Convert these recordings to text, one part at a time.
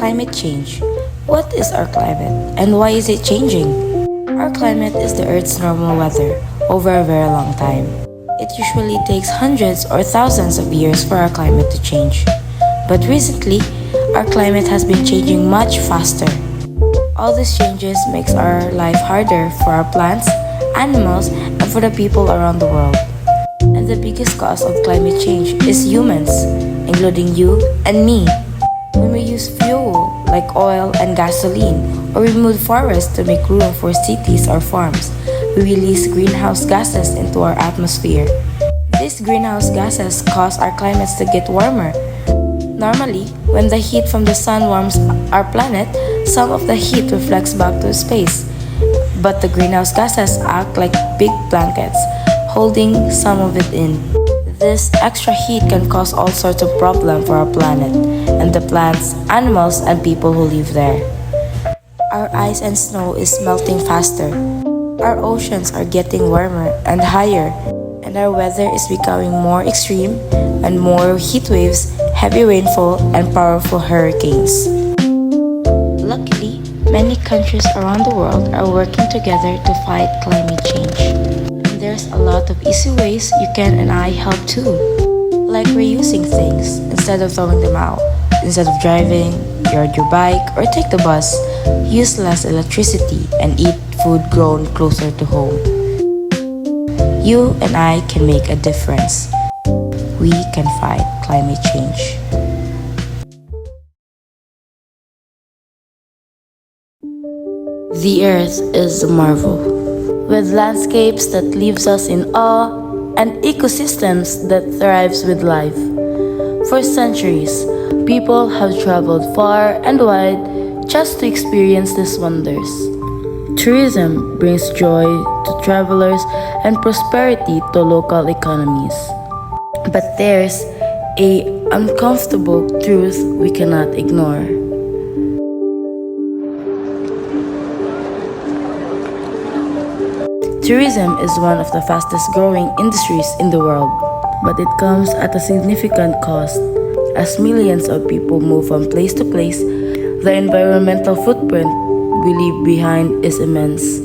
Climate change. What is our climate and why is it changing? Our climate is the Earth's normal weather over a very long time. It usually takes hundreds or thousands of years for our climate to change. But recently, our climate has been changing much faster. All these changes makes our life harder for our plants, animals, and for the people around the world. And the biggest cause of climate change is humans, including you and me. When we use fuel like oil and gasoline, or we move forests to make room for cities or farms, we release greenhouse gases into our atmosphere. These greenhouse gases cause our climates to get warmer. Normally, when the heat from the sun warms our planet, some of the heat reflects back to space. But the greenhouse gases act like big blankets, holding some of it in. This extra heat can cause all sorts of problems for our planet and the plants, animals, and people who live there. Our ice and snow is melting faster. Our oceans are getting warmer and higher, and our weather is becoming more extreme and more heat waves, heavy rainfall, and powerful hurricanes. Luckily, many countries around the world are working together to fight climate change. And there's a lot of easy ways you can and I help too. Like reusing things instead of throwing them out. Instead of driving, ride your bike, or take the bus, use less electricity and eat food grown closer to home. You and I can make a difference. We can fight climate change. The Earth is a marvel, with landscapes that leaves us in awe and ecosystems that thrives with life. For centuries, people have traveled far and wide just to experience these wonders. Tourism brings joy to travelers and prosperity to local economies. But there's an uncomfortable truth we cannot ignore. Tourism is one of the fastest growing industries in the world, but it comes at a significant cost. As millions of people move from place to place, the environmental footprint we leave behind is immense.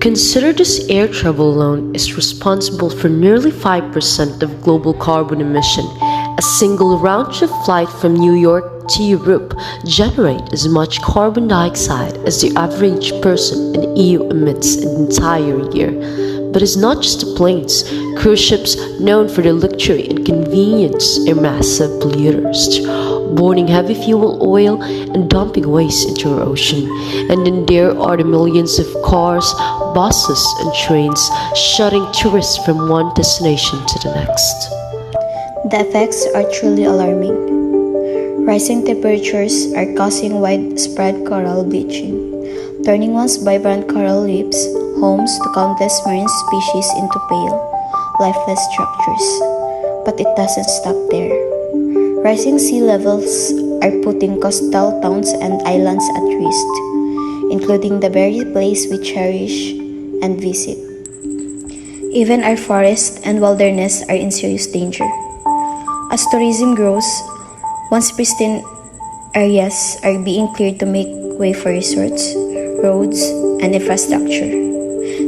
Consider this air travel alone is responsible for nearly 5% of global carbon emission. A single round-trip flight from New York to Europe generates as much carbon dioxide as the average person in EU emits an entire year. But it's not just the planes. Cruise ships, known for their luxury and convenience, are massive polluters, burning heavy fuel oil and dumping waste into our ocean. And then there are the millions of cars, buses, and trains shutting tourists from one destination to the next. The effects are truly alarming. Rising temperatures are causing widespread coral bleaching, turning once vibrant coral reefs homes to countless marine species into pale, lifeless structures. But it doesn't stop there. Rising sea levels are putting coastal towns and islands at risk, including the very place we cherish and visit. Even our forests and wilderness are in serious danger. As tourism grows, once pristine areas are being cleared to make way for resorts, roads, and infrastructure.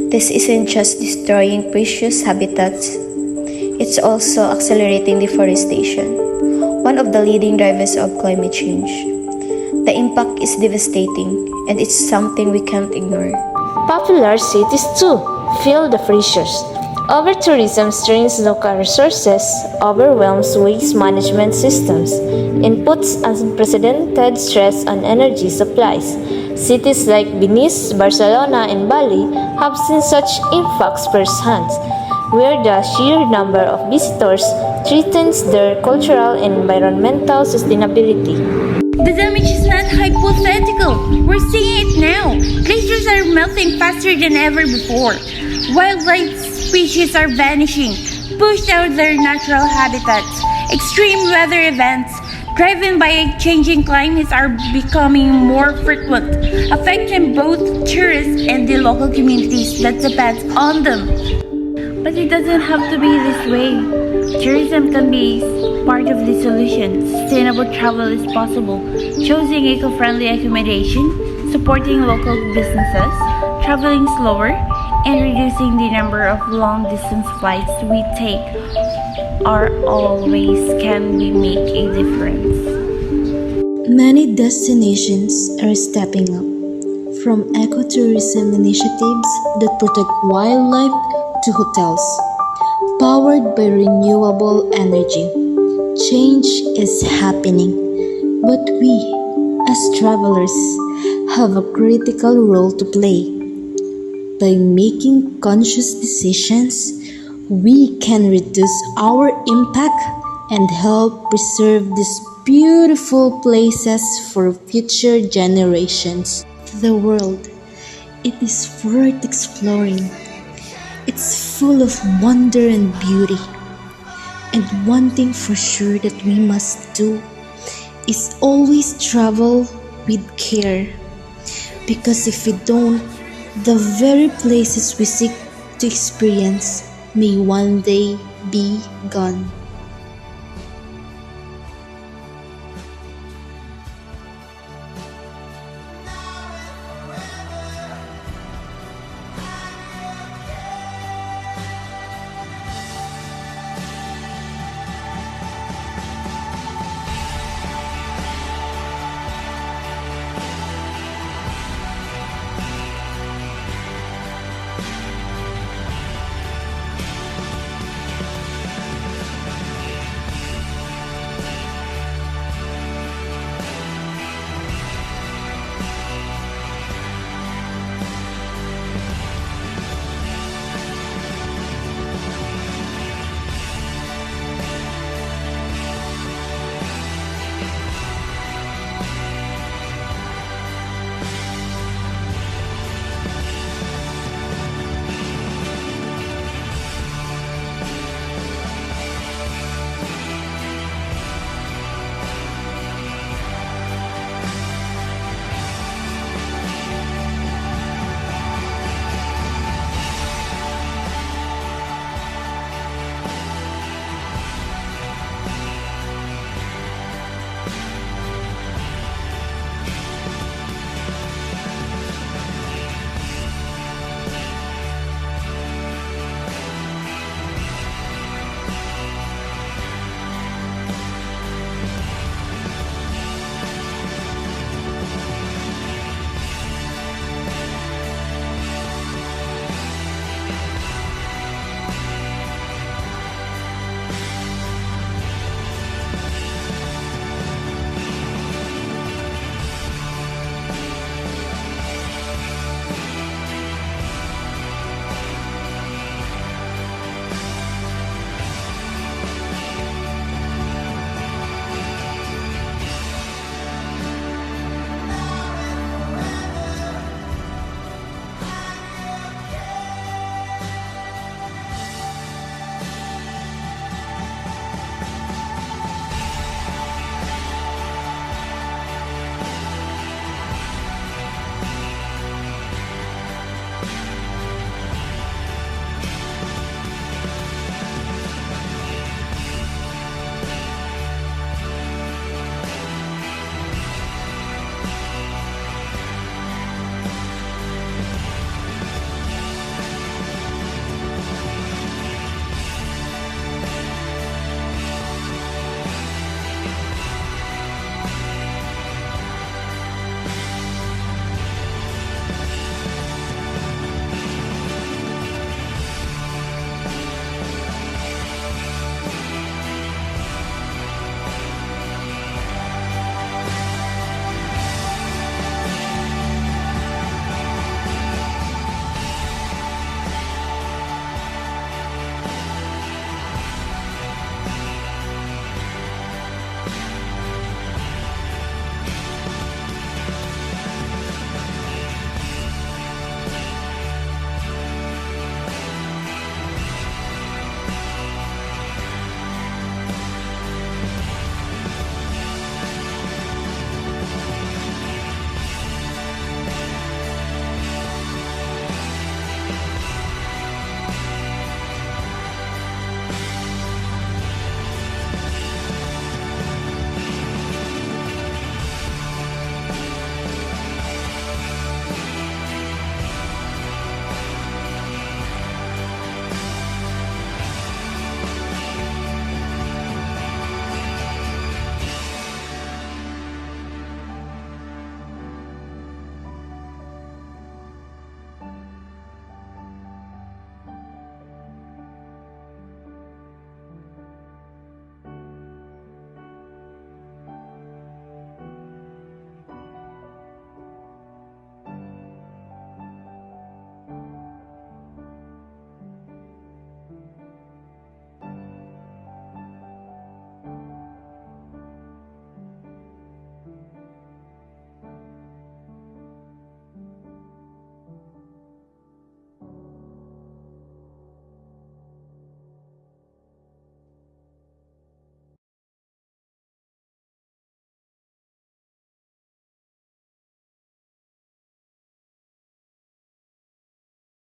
This isn't just destroying precious habitats, it's also accelerating deforestation, one of the leading drivers of climate change. The impact is devastating, and it's something we can't ignore. Popular cities too feel the pressures. Over-tourism strains local resources, overwhelms waste management systems, and puts unprecedented stress on energy supplies. Cities like Venice, Barcelona, and Bali have seen such influx firsthand, where the sheer number of visitors threatens their cultural and environmental sustainability. The damage is not hypothetical. We're seeing it now. Glaciers are melting faster than ever before. Wildlife species are vanishing, pushed out of their natural habitats. Extreme weather events driven by changing climates are becoming more frequent, affecting both tourists and the local communities that depend on them. But it doesn't have to be this way. Tourism can be part of the solution. Sustainable travel is possible. Choosing eco-friendly accommodation, supporting local businesses, traveling slower, and reducing the number of long-distance flights we take are always can be make a difference. Many destinations are stepping up, from ecotourism initiatives that protect wildlife to hotels powered by renewable energy. Change is happening, but we, as travelers, have a critical role to play. By making conscious decisions, we can reduce our impact and help preserve these beautiful places for future generations. The world, it is worth exploring. It's full of wonder and beauty. And one thing for sure that we must do is always travel with care. Because if we don't, the very places we seek to experience may one day be gone.